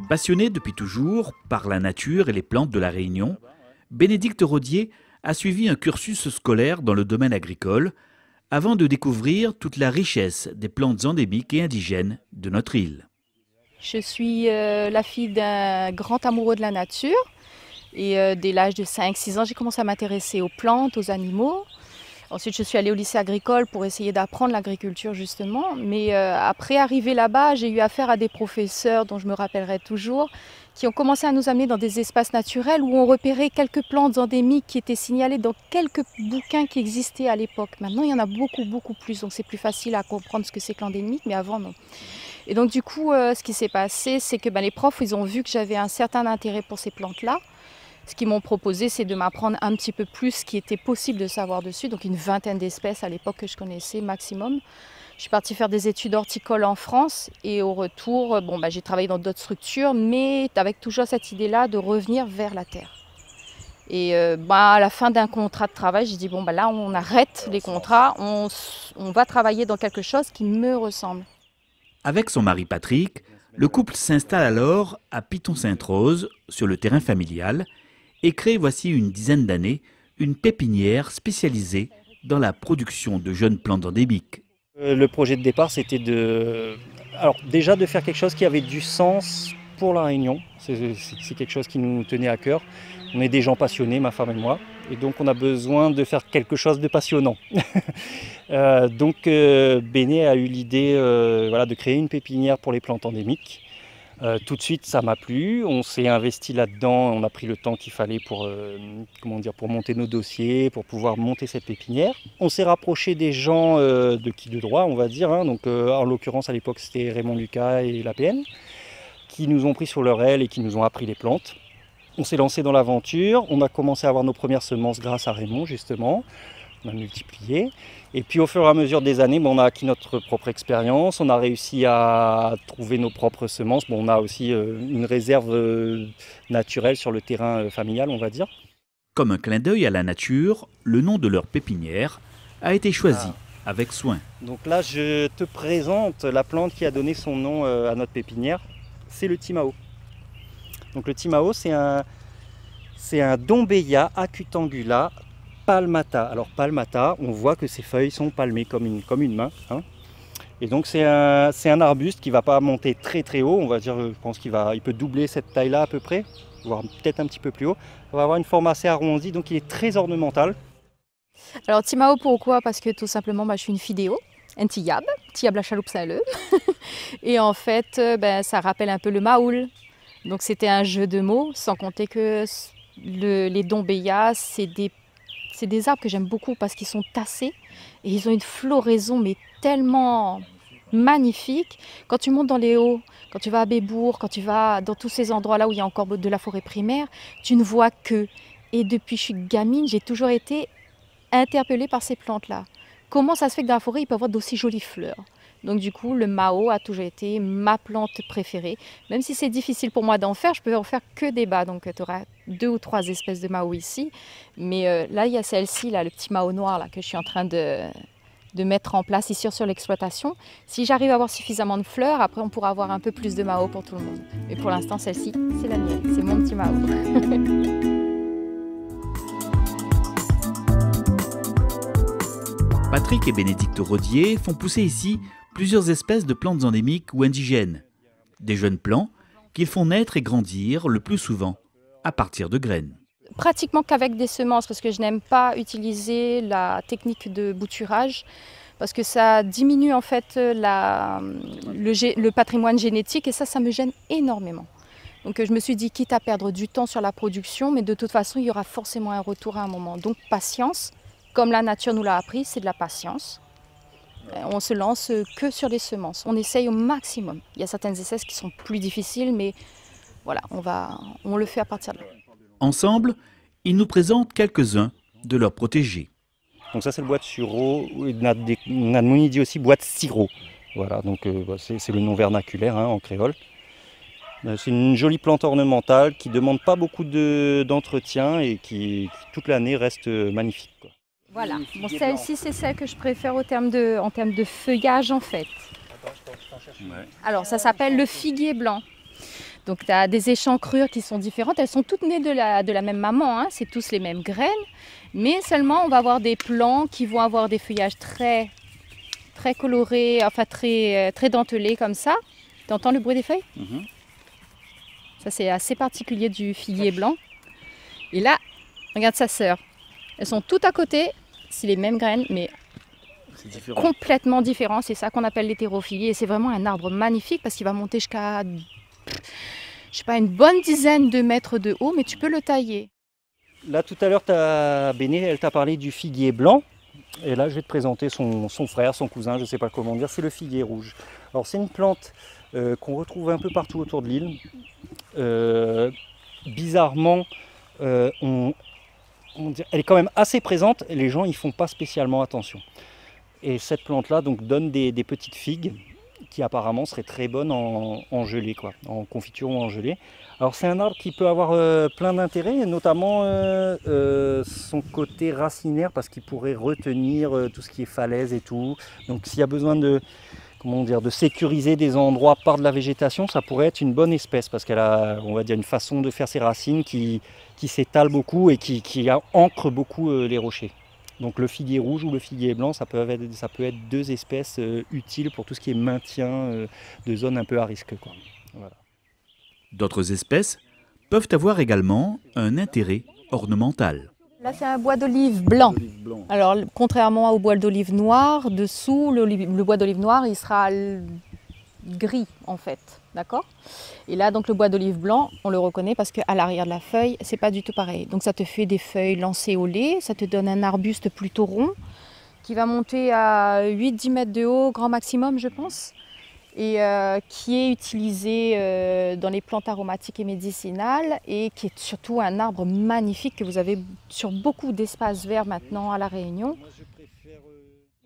Passionné depuis toujours par la nature et les plantes de la Réunion, Bénédicte Rodier a suivi un cursus scolaire dans le domaine agricole avant de découvrir toute la richesse des plantes endémiques et indigènes de notre île. Je suis la fille d'un grand amoureux de la nature et dès l'âge de 5-6 ans, j'ai commencé à m'intéresser aux plantes, aux animaux. Ensuite, je suis allée au lycée agricole pour essayer d'apprendre l'agriculture justement. Mais après arriver là-bas, j'ai eu affaire à des professeurs dont je me rappellerai toujours, qui ont commencé à nous amener dans des espaces naturels où on repérait quelques plantes endémiques qui étaient signalées dans quelques bouquins qui existaient à l'époque. Maintenant, il y en a beaucoup plus, donc c'est plus facile à comprendre ce que c'est que l'endémique, mais avant, non. Et donc du coup, ce qui s'est passé, c'est que les profs, ils ont vu que j'avais un certain intérêt pour ces plantes-là. Ce qu'ils m'ont proposé, c'est de m'apprendre un petit peu plus ce qui était possible de savoir dessus, donc une vingtaine d'espèces à l'époque que je connaissais maximum. Je suis partie faire des études horticoles en France et au retour, j'ai travaillé dans d'autres structures, mais avec toujours cette idée-là de revenir vers la terre. Et à la fin d'un contrat de travail, j'ai dit là on arrête les contrats, on va travailler dans quelque chose qui me ressemble. Avec son mari Patrick, le couple s'installe alors à Piton-Sainte-Rose, sur le terrain familial, et crée voici une dizaine d'années une pépinière spécialisée dans la production de jeunes plantes endémiques. Le projet de départ, c'était déjà de faire quelque chose qui avait du sens pour la Réunion. C'est quelque chose qui nous tenait à cœur. On est des gens passionnés, ma femme et moi, et donc on a besoin de faire quelque chose de passionnant. Béné a eu l'idée de créer une pépinière pour les plantes endémiques. Tout de suite, ça m'a plu. On s'est investi là-dedans. On a pris le temps qu'il fallait pour monter nos dossiers, pour pouvoir monter cette pépinière. On s'est rapproché des gens de qui de droit, on va dire. En l'occurrence, à l'époque, c'était Raymond Lucas et l'APN, qui nous ont pris sur leur aile et qui nous ont appris les plantes. On s'est lancé dans l'aventure. On a commencé à avoir nos premières semences grâce à Raymond, justement. On a multiplié. Et puis au fur et à mesure des années, on a acquis notre propre expérience, on a réussi à trouver nos propres semences. On a aussi une réserve naturelle sur le terrain familial, on va dire. Comme un clin d'œil à la nature, le nom de leur pépinière a été choisi avec soin. Donc là, je te présente la plante qui a donné son nom à notre pépinière, c'est le Timao. Donc le Timao, c'est un Dombeia acutangula palmata. Alors palmata, on voit que ses feuilles sont palmées comme une main. Et donc c'est un arbuste qui ne va pas monter très haut. On va dire, je pense qu'il peut doubler cette taille-là à peu près, voire peut-être un petit peu plus haut. On va avoir une forme assez arrondie, donc il est très ornemental. Alors Timao, pourquoi? Parce que tout simplement, je suis une fidéo, un Tiyab la chaloupe Saint-Leu. Et en fait, ça rappelle un peu le Maoul. Donc c'était un jeu de mots, sans compter que les Dombeia, c'est des arbres que j'aime beaucoup parce qu'ils sont tassés et ils ont une floraison mais tellement magnifique. Quand tu montes dans les hauts, quand tu vas à Bébourg, quand tu vas dans tous ces endroits-là où il y a encore de la forêt primaire, tu ne vois que. Et depuis que je suis gamine, j'ai toujours été interpellée par ces plantes-là. Comment ça se fait que dans la forêt, il peut y avoir d'aussi jolies fleurs? Donc du coup, le Mao a toujours été ma plante préférée. Même si c'est difficile pour moi d'en faire, je peux en faire que des bas. Donc tu auras 2 ou 3 espèces de Mao ici. Mais là, il y a celle-ci, le petit Mao noir que je suis en train de mettre en place ici sur l'exploitation. Si j'arrive à avoir suffisamment de fleurs, après on pourra avoir un peu plus de Mao pour tout le monde. Mais pour l'instant, celle-ci, c'est la mienne. C'est mon petit Mao. Patrick et Bénédicte Rodier font pousser ici plusieurs espèces de plantes endémiques ou indigènes. Des jeunes plants qu'ils font naître et grandir le plus souvent à partir de graines. Pratiquement qu'avec des semences, parce que je n'aime pas utiliser la technique de bouturage, parce que ça diminue en fait le patrimoine génétique et ça me gêne énormément. Donc je me suis dit, quitte à perdre du temps sur la production, mais de toute façon, il y aura forcément un retour à un moment. Donc patience, comme la nature nous l'a appris, c'est de la patience. On se lance que sur les semences. On essaye au maximum. Il y a certaines espèces qui sont plus difficiles, mais voilà, on le fait à partir de là. Ensemble, ils nous présentent quelques-uns de leurs protégés. Donc ça, c'est le bois de sureau. Nadmouni dit aussi bois de sirop. Voilà, donc c'est le nom vernaculaire en créole. C'est une jolie plante ornementale qui ne demande pas beaucoup d'entretien et qui toute l'année reste magnifique, quoi. Voilà, celle-ci c'est celle que je préfère en termes de feuillage en fait. Alors ça s'appelle le figuier blanc. Donc tu as des échancrures qui sont différentes, elles sont toutes nées de la même maman, hein. C'est tous les mêmes graines, mais seulement on va avoir des plants qui vont avoir des feuillages très colorés, enfin très dentelés comme ça. Tu entends le bruit des feuilles? Ça c'est assez particulier du figuier blanc. Et là, regarde sa sœur, elles sont toutes à côté, c'est les mêmes graines, mais complètement différents. C'est ça qu'on appelle l'hétérophylie, et c'est vraiment un arbre magnifique parce qu'il va monter jusqu'à, je sais pas, une bonne dizaine de mètres de haut, mais tu peux le tailler. Là tout à l'heure, Béné, elle t'a parlé du figuier blanc. Et là je vais te présenter son frère, son cousin, je ne sais pas comment dire, c'est le figuier rouge. Alors c'est une plante qu'on retrouve un peu partout autour de l'île. Bizarrement, elle est quand même assez présente, et les gens n'y font pas spécialement attention. Et cette plante-là donc donne des petites figues qui apparemment seraient très bonnes en gelée, quoi, en confiture ou en gelée. Alors c'est un arbre qui peut avoir plein d'intérêts, notamment son côté racinaire, parce qu'il pourrait retenir tout ce qui est falaise et tout. Donc s'il y a besoin de, comment dire, de sécuriser des endroits par de la végétation, ça pourrait être une bonne espèce, parce qu'elle a, on va dire, une façon de faire ses racines qui s'étale beaucoup et qui ancre beaucoup les rochers. Donc le figuier rouge ou le figuier blanc, ça peut être deux espèces utiles pour tout ce qui est maintien de zones un peu à risque, quoi. Voilà. D'autres espèces peuvent avoir également un intérêt ornemental. Là, c'est un bois d'olive blanc. Alors, contrairement au bois d'olive noir, dessous, le bois d'olive noir, il sera gris, en fait. D'accord? Et là, donc, le bois d'olive blanc, on le reconnaît parce qu'à l'arrière de la feuille, c'est pas du tout pareil. Donc, ça te fait des feuilles lancéolées, ça te donne un arbuste plutôt rond, qui va monter à 8-10 mètres de haut, grand maximum, je pense, et qui est utilisé dans les plantes aromatiques et médicinales, et qui est surtout un arbre magnifique que vous avez sur beaucoup d'espaces verts maintenant à La Réunion. Moi, je préfère,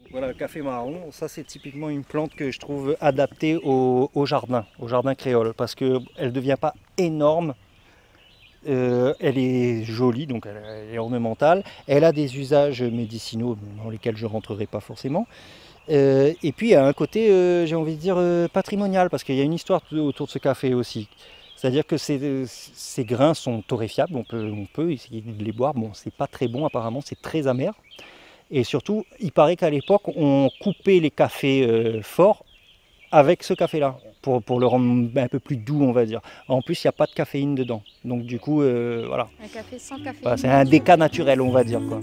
voilà, le café marron. Ça, c'est typiquement une plante que je trouve adaptée au jardin créole, parce qu'elle ne devient pas énorme. Elle est jolie, donc elle est ornementale. Elle a des usages médicinaux dans lesquels je ne rentrerai pas forcément. Et puis il y a un côté, j'ai envie de dire, patrimonial, parce qu'il y a une histoire autour de ce café aussi. C'est-à-dire que ces grains sont torréfiables, on peut essayer de les boire. Bon, c'est pas très bon apparemment, c'est très amer. Et surtout, il paraît qu'à l'époque, on coupait les cafés forts avec ce café-là, pour le rendre un peu plus doux, on va dire. En plus, il n'y a pas de caféine dedans. Donc du coup, voilà. Un café sans caféine. Voilà, c'est un déca naturel, on va dire, quoi.